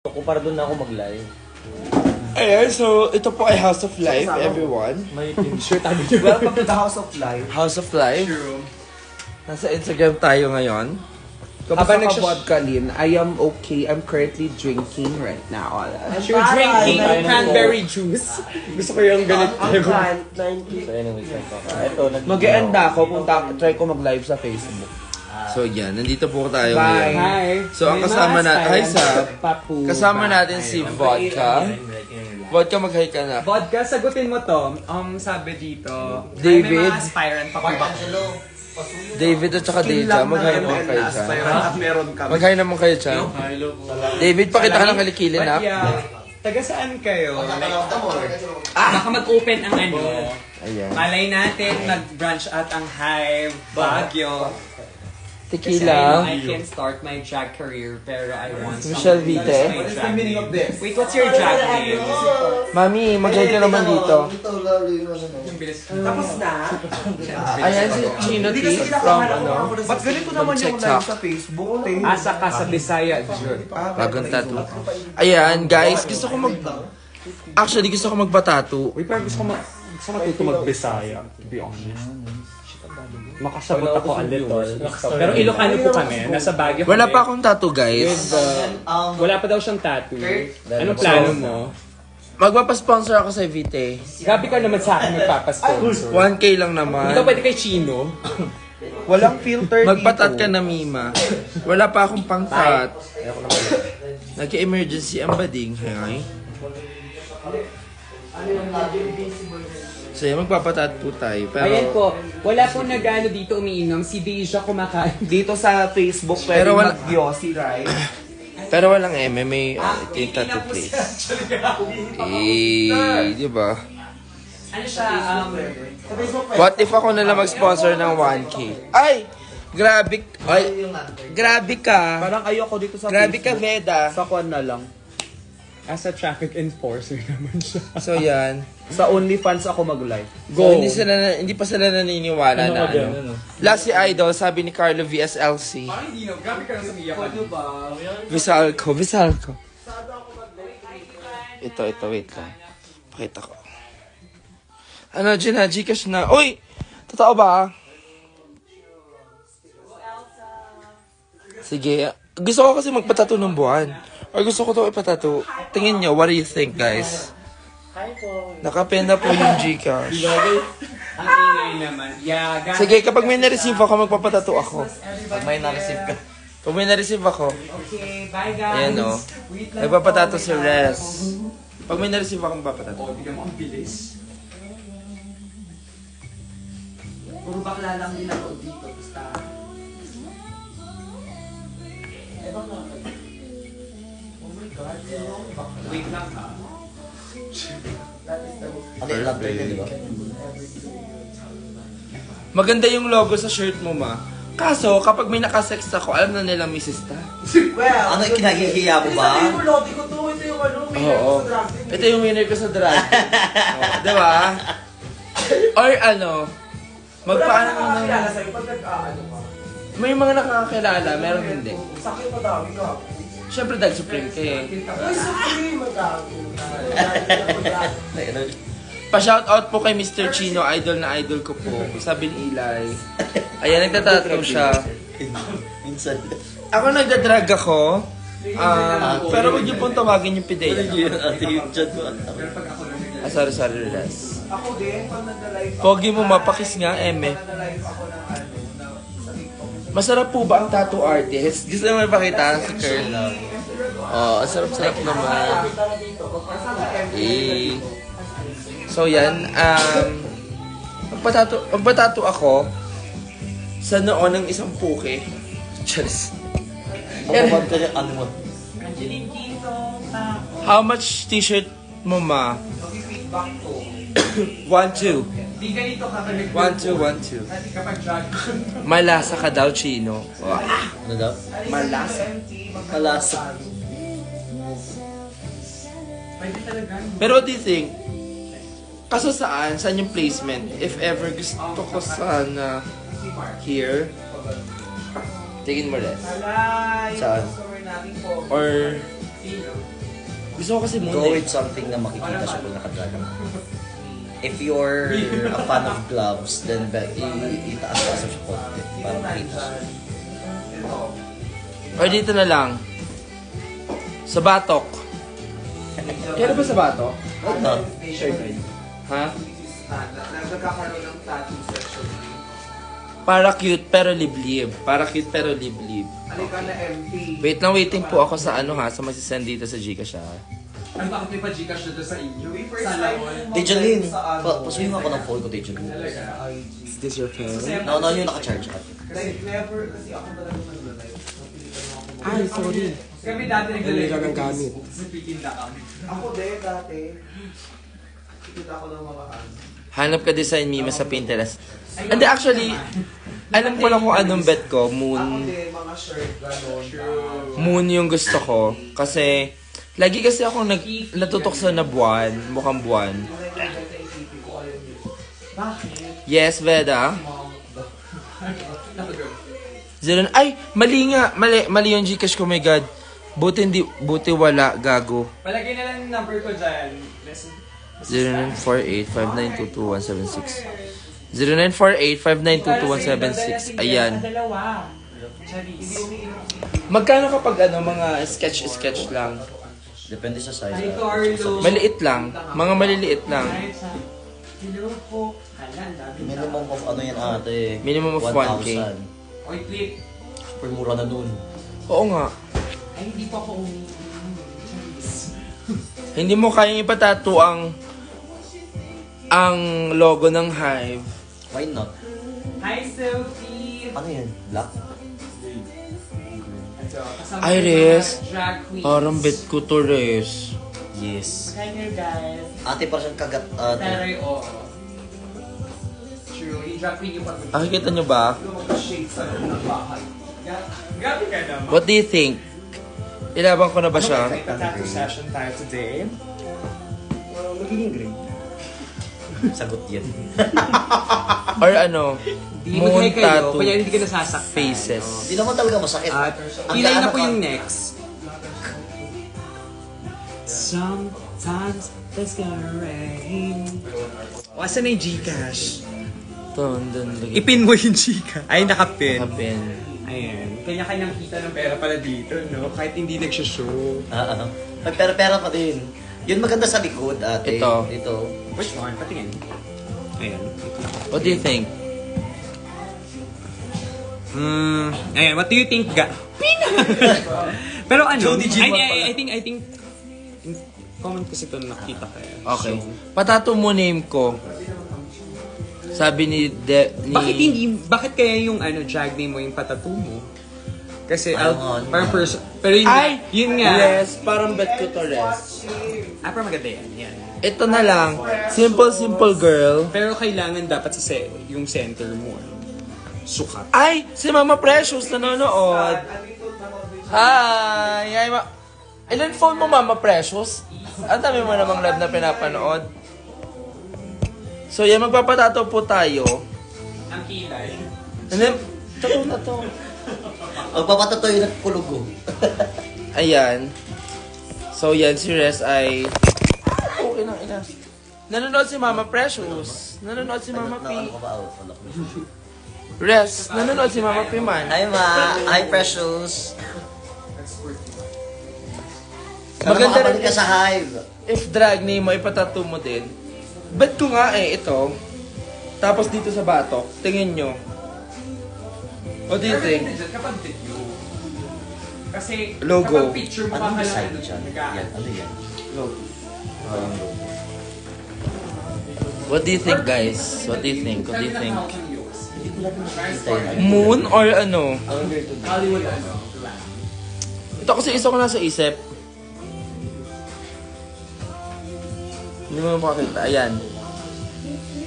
Ako para doon na ako mag-live. Ayan, so ito po ay House of Life, everyone. May t-shirt tabi nyo. Welcome to the House of Life. House of Life. True. Nasa Instagram tayo ngayon. Habang nagsa-vodka, Lin, I am okay. I'm currently drinking right now. You're drinking cranberry juice. Gusto ko yung ganit. So anyways, ito. Mag-e-enda ako. Try ko mag-live sa Facebook. So yan, nandito po tayo Bye. ngayon. Hi. So ang kasama natin, hi Sab. Papu. Kasama natin si Vodka. Vodka, mag-hi ka na. Vodka, sagutin mo to. Sabi dito. David. May mga aspirant pa ba? David at saka Deja, mag-hi naman kayo dyan. Meron kami. Mag-hi naman kayo dyan. David, pakita ka ng kilikili na. Taga saan kayo? Baka mag-open ang ano. Ayan. Malay natin, mag-branch out ang Hive, Baguio. Kasi Tequila. I can start my drag career, pero I want Michelle something Vite. to use my drag name. Wait, what's your drag name? Mami, mag-hi ka naman dito. Yung bilis. Tapos na. Ayan si Chino T from ano. Ba't ganito naman yung live sa Facebook? Asa ka sa Bisaya, Jud. Bagong tattoo. Ayan, guys, gusto ko Actually, gusto ko magpa-tattoo. Uy, parang gusto ko matuto mag-Bisaya, to be honest. Makasagot ako a little. Pero Ilocano po kami, nasa Baguio Wala kami. pa akong tattoo, guys. Wala pa daw siyang tattoo. Anong plano mo? Magpapasponsor ako sa Vite. Grabe ka naman sa akin magpapasponsor. 1K lang Ikaw naman. pwede kay Chino. Walang filter Magpatat ka na, Mima. Wala pa akong pang-tat. Nag-emergency ang bading. Hey. So, yan, magpapatat po tayo. Ayan Pero, po, wala po nagano dito umiinom. Si Deja kumakain. dito sa Facebook. Pero Pero wala- mag-Yossi, right? pero walang MMA. Ito yung tattoo place. Eh, di ba? Ano siya? What if ako nalang mag-sponsor ng 1K? Ay! Grabe. Ay, grabe ka. Parang ayoko dito sa Grabe ka, Facebook. Veda. Sa kwan na lang. As a traffic enforcer naman siya. So, yan. Sa OnlyFans ako mag-live. So, hindi pa sila naniniwala na ano. Last si Idol, sabi ni Carlo VSLC. Parang hindi no. Grabe ka lang sa miya ka. Visalco. Ito, wait lang. Pakita ko. Ano, Gina, Gcash na. Uy! Totoo ba? Sige. Gusto ko kasi magpatato ng buwan. Or gusto ko to ipatato. Tingin nyo, what do you think, guys? Nakapenda po yung Gcash. Ang ingay naman. Yeah, guys. Sige, kapag may na-receive ako, magpapatato ako. Pag may na-receive ka. Pag may na-receive ako, Okay, bye guys. ayan o. Wait lang Nagpapatato po. si Res. Pag may na-receive ako, magpapatato. Bigyan mo ang bilis. Puro bakla lang din ako dito. Basta. Wait lang ha. Ano yung love birthday, di ba? Maganda yung logo sa shirt mo, ma. Kaso, kapag may nakasex ako, alam na nilang misis ta. Well, Ano, kinahihiya mo ba? Sabihin mo, lodi ko to. Ito yung ano, Oo. Ito yung winner ko sa drag. Oh, diba? Or ano, magpaano ka ng... nakakakilala sa'yo pag nag-ano ka. May mga nakakakilala, meron hindi. Sakit pa dami ka. Siyempre, Dag Supreme ka eh. Uy, sorry, magkakago. Pa-shoutout po kay Mr. Chino, idol na idol ko po. Sabi ni Eli. Ayan, nagtatattoo siya. Minsan. Ako nagdadrag ako. Pero huwag niyo pong tawagin yung pideya. Ate yung chat mo. Sorry, relax. Ako din, pag nag-live Pogi mo, mapakis nga, eme. nag-live ako ng ano, Masarap po ba ang tattoo artist? Gusto mo ipakita sa Curl? Oh, ang sarap-sarap naman. Eh. So yan, magpatato ako sa noon ng isang puke. Charis. Mababag ka niya, ano mo? Angeline Quinto. How much t-shirt mo, ma? feedback ko. 1, 2. Di ganito ka ba 1, 2, 1, 2. Dati kapag drag. Malasa ka daw, Chino. Wow. Ano daw? Malasa. Kalasa. Pwede talaga. Pero what do you think? Kaso saan? Saan yung placement? If ever gusto ko sana here. Tingin mo rin. Alay, Saan? customer natin po. Or Gusto ko kasi Go muna with something na makikita siya pag nakadrag ka. If you're a fan of gloves, then itaas-taas mo siya konti para makita siya. Or dito na lang. Sa batok. Kaya ba sa bato? Ano? Ha? Nagkakaroon ng tattoo section. Para cute pero liblib. Para cute pero liblib. Alika na MP. Wait lang, waiting po ako sa ano ha, sa masisend dito sa Gcash ha. Ano bakit may pa-Gcash na doon sa inyo? First time mo Tejalyn, sa pasuyin mo ako ng phone ko, Tejalyn. Is this your phone? No, yung naka-charge ka. Like, never, kasi ako talaga nag-like. Ay, sorry. Kami dati Hindi nag-live ka gagamit. sa pikinda kami. Ako din, dati. Ikita ako ng mga Hanap ka design meme sa Pinterest. And actually, alam ko lang kung anong bet ko. Ako Moon. din, mga shirt, gano'n. Moon yung gusto ko. Kasi, lagi kasi ako natutokso na buwan. Mukhang buwan. Yes, Veda. Zero. Ay, mali nga. Mali yung Gcash ko, my God. Buti wala, gago. Palagay na lang yung number ko dyan. 0948-5922-176. 0948-5922-176. Ayan. Dalawa. Charis. Magkano kapag mga sketch lang? Depende sa size. Hi, Carlo. Maliit lang. Mga maliliit lang. Hello po. Hala, dami na. Minimum of ano yan ate? Minimum of 1K. 1,000. Oy, click. Super mura na nun. Oo nga. Ay, hindi pa ako Charis. Hindi mo kayang ipatato ang logo ng Hive. Why not? Hi, Sophie. Ano yan? Black? Kasama Iris. yung mga drag queens. Parang bet ko to, Res. Yes. Hi there, guys. Ate parang siyang kagat Pero ate. oo. True. Yung drag queen yung pag- Nakikita nyo ba? Shades sa ng bahay. Grabe ka naman. What do you think? Ilaban ko na ba siya? May tattoo session tayo today. Magiging green. Sagot yan. Or ano? Moon tattoo. Kaya hindi ka nasasaktan. Faces. Hindi naman talaga masakit. At Ang kilay na gaano po ka- yung next. Sometimes it's gonna rain. Asan na yung Gcash? Ipin mo yung Gcash. Ay, nakapin. Kapin. Ayan. Kanya-kanyang kita ng pera pala dito, no? Kahit hindi nagsishow. May pera-pera pa din. Yun maganda sa likod ate. Ito. Dito. Which one? Patingin. Ayan. What do you think? Ayan, what do you think, Pero ano, Jody G. I think, comment kasi ito nakita ko. Okay. Patato mo name ko. Sabi ni Bakit kaya yung drag name mo yung patato mo? Kasi, Ayun, parang person, pero yun, Ay! yun nga. Res, parang bet ko to, Res. Parang maganda yan. Ito na lang. Simple girl. Pero kailangan dapat yung center mo. Sukat. Ay! Si Mama Precious nanonood. Hi! Ilan phone mo, Mama Precious? Ang dami mo namang live na pinapanood. So yan, magpapatato po tayo. Ang kilay. And then, tato na to. Magpapatatoy ng kulugo. Ayan. So yan, si Res ay... Okay na, ina. Nanonood si Mama Precious. Nanonood si Mama P. Ano ka ba out? Wala ko. Res, nanonood si Mama P man. Hi ma! Hi Precious! Maganda Maganda rin ka sa Hive. if drag name mo, ipatato mo din. Bet ko nga ito. Tapos dito sa batok, tingin nyo. What do you think? Kapag video. Kasi, Logo. kapag picture mo Anong ka design lang dyan? Yan, ano yan? Logo. Parang logo. What do you think, guys? What do you think? What do you think? Hindi ko lang nakikita yun. Moon or ano? Hollywood Ito kasi isa ko nasa isip. Hindi mo makakita. Ayan.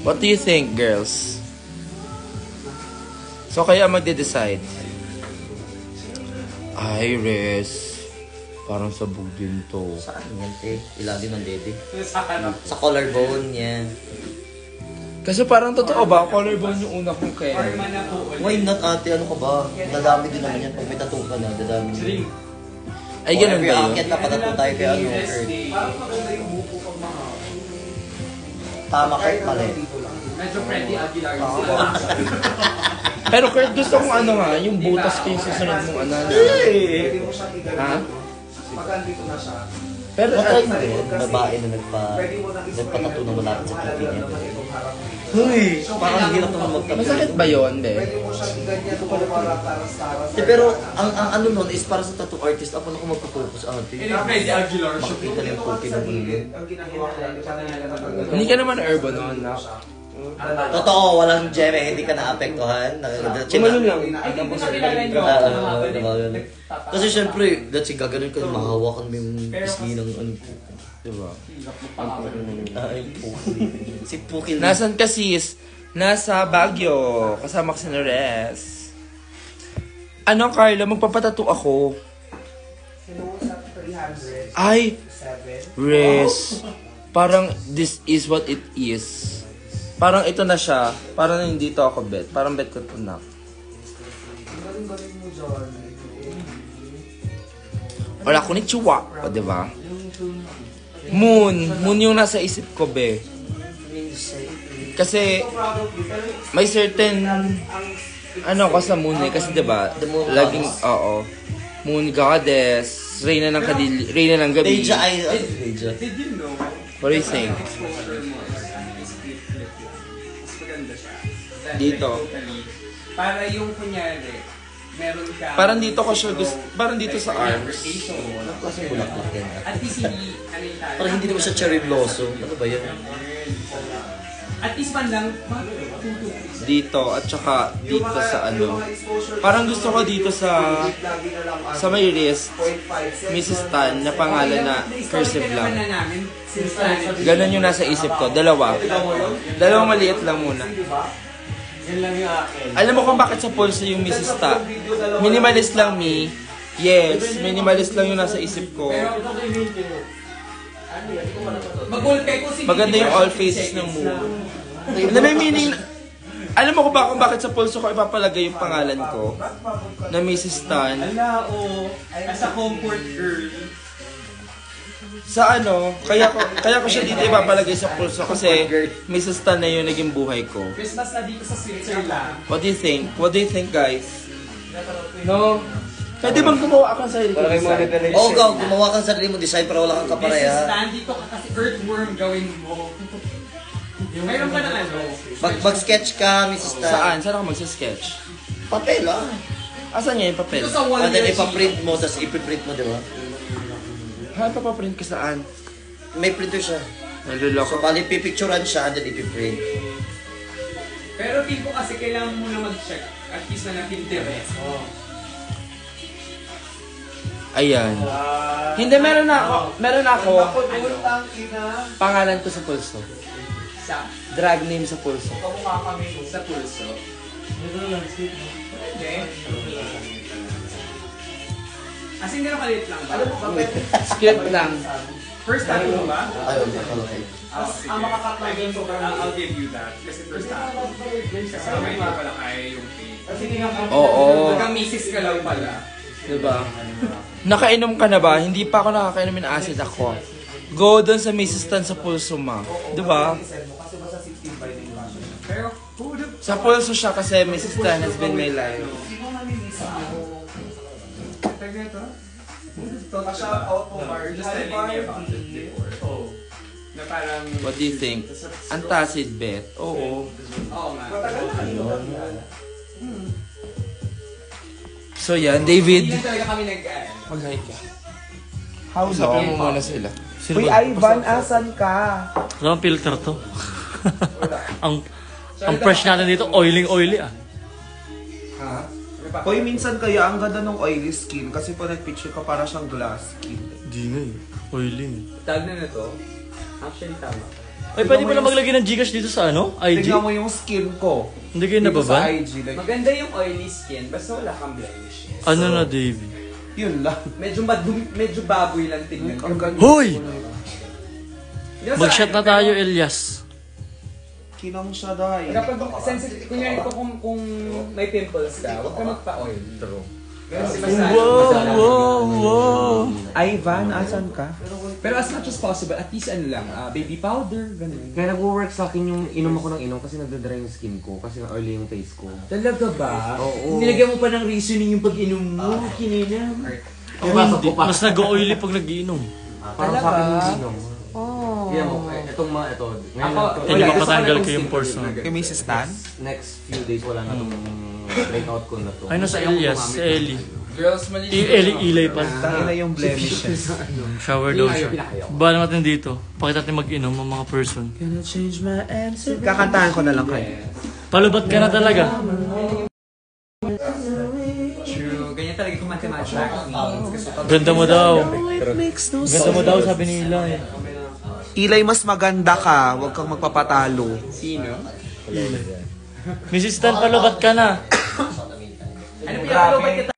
What do you think, girls? So, kaya magde-decide. Iris. Parang sabog din to. Saan yan, te? Ilang din ng dede. Sa harap. Sa collarbone yan. Kasi parang totoo ba? Collarbone yung una kong kaya. Forma na po ulit. Why not ate? Ano ka ba? Dadami din naman yan. Pag may tattoo ka na, dadami din. Ay, ganun ba yun? Aakyat na patato tayo kay ano, Kurt. Tama, Kurt, mali. Medyo Freddy Aguilar. Pero Kurt, gusto kong ano nga, yung butas ko yung susunod mong ano. Ha? Pero Matry mo rin, babae na nagpatato na malapit sa pipi niya. Huy! Parang hirap naman magtato. masakit ba yun, be? Pero ang ano nun is para sa tattoo artist, ako na kung magpo-focus ate. Freddy Aguilar. Makikita lang yung puki ng ulo. Hindi ka naman urban noon, na. Totoo, walang geme, hindi ka naapektuhan. Kumalun lang. Ay, hindi ko nakilala nyo. Kasi syempre, that's gaganon ka, mahawakan mo yung pisngi ng ano. Diba? Ay, Puki. Si Puki. Nasaan ka, sis? Nasa Baguio. Kasama ko si Nores. Ano, Carla? Magpapatato ako. Ay! Res. Parang this is what it is. Parang ito na siya. Parang hindi to ako bet. Parang bet ko ito na. Wala, konnichiwa. O, diba? Moon. Moon yung nasa isip ko, be. Kasi, may certain, ano ko sa moon eh. Kasi, diba, laging, oo. Moon goddess, reyna ng kadili, reyna ng gabi. Deja ay, Deja. Did you know? What do you think? Exposure mo. Mas maganda siya. Dito. Para yung kunyari, meron ka... Parang dito ko siya gusto, parang dito sa arms. Kasi bulaklak yan. At least hindi, ano yung tayo. Parang hindi naman siya cherry blossom. Ano ba yan? At least man lang, Dito, at saka dito sa ano. Parang gusto ko dito sa may wrist, Mrs. Tan, na pangalan na cursive lang. Ganon yung nasa isip ko. Dalawa. Dalawang maliit lang muna. Alam mo kung bakit sa pulso yung Mrs. Ta? Minimalist lang, me. Yes, minimalist lang yung nasa isip ko. Maganda yung all faces ng moon. Na may meaning. Alam mo kung bakit sa pulso ko ipapalagay yung pangalan ko na Mrs. Tan? as a comfort girl. Sa ano, kaya ko siya dito ipapalagay sa pulso kasi Mrs. Tan na yung naging buhay ko. Christmas na dito sa Switzerland. What do you think? What do you think, guys? No? Pwede bang gumawa ako ng sarili ko design? Oo, ikaw, gumawa kang sarili mo design para wala kang Mrs. kapareha. Stan, dito ka kasi earthworm gawin mo. Mayroon ka ng ano? Mag-sketch ka, Mrs. Tan. Saan? Saan ako magsa-sketch? Papel, ah. Asan niya yung papel? Dito sa wall And then niya, ipaprint mo, tapos ipiprint mo, di ba? Ha, papaprint ka saan? May printer siya. Naluloko. So, bali, pipicturean siya, and then ipiprint. Pero feel ko kasi kailangan mo na mag-check at least na Pinterest. Ayan. Hindi, meron na ako. Pangalan ko sa pulso. Sa Drag name sa pulso. sa pulso. Okay. As in, gano'ng kalit lang ba? Script lang. First tattoo mo ba? Ayun, okay. I'll give you that. Kasi first tattoo. Kasi may hindi pala kaya yung pain. Oo. Hanggang misis ka lang pala. Diba? Nakainom ka na ba? Hindi pa ako nakakainom ng acid ako. Go doon sa Mrs. Tan sa pulso ma. Diba? Pero, who would have... Sa pulso siya kasi Mrs. Tan has been my life. Just telling me about it before. Na parang... What do you think? Antacid bet? Oo. Oo nga. So yan, David. Hindi talaga kami Mag-hi ka. How Usapin long? mo muna sila. Uy, Ivan, asan ka? Ano ang filter to? ang fresh natin dito, oily ah. Ha? Hoy, minsan kaya ang ganda ng oily skin kasi pag nag-picture ka para siyang glass skin. Di nga eh. Oily. Tag na to. Actually, tama. Ay, pwede pala maglagay ng Gcash dito sa ano? IG? Tingnan mo yung skin ko. Hindi kayo Dito sa nababa? IG. Like, Maganda yung oily skin, basta wala kang blemish. Ano na, Davey? yun lang. Medyo baboy lang tingnan. Ang ganda. Hoy! Di ba sa- Mag-shot na tayo, Elias. Kinang siya dahil. Kapag sensitive, kunyari ko kung may pimples ka, huwag ka magpa-oil. Ivan, asan ka? Pero as much as possible, at least ano lang, baby powder, ganun. Kaya nag-work sa akin yung inom ako ng inom kasi nagda-dry yung skin ko kasi oily yung face ko. Talaga ba? Oo. Nilagyan mo pa ng reasoning yung pag-inom mo, kinina. Mas nag-oily pag nag-iinom. Parang sa akin yung inom. Yan mo, itong mga ito. Ngayon Ako, lang to. Hindi mapatanggal ko yung pores mo. Kay Mrs. Tan? Next few days wala na itong breakout ko na to. Ay, nasa Elias, si Ellie. Girls, mali. Ilay pa. Tangina yung blemishes. Shower daw siya. Ba natin dito. Pakita natin mag-inom ang mga person. Kakantahan ko na lang kayo. Palubat ka na talaga. True, ganyan talaga kung mathematics. Ganda mo daw. Ganda mo daw, sabi ni Ilay. Ilay, mas maganda ka. Huwag kang magpapatalo. Sino? Mrs. Tan, palubat ka na. Ano pinapalubay kita?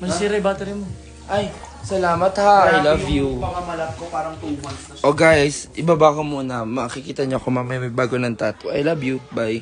Masisira yung battery mo. Ay, salamat ha. I love you. Pangamalat ko parang 2 months na siya. Oh guys, ibaba ko muna. Makikita niyo ako mamaya may bago ng tattoo. I love you. Bye.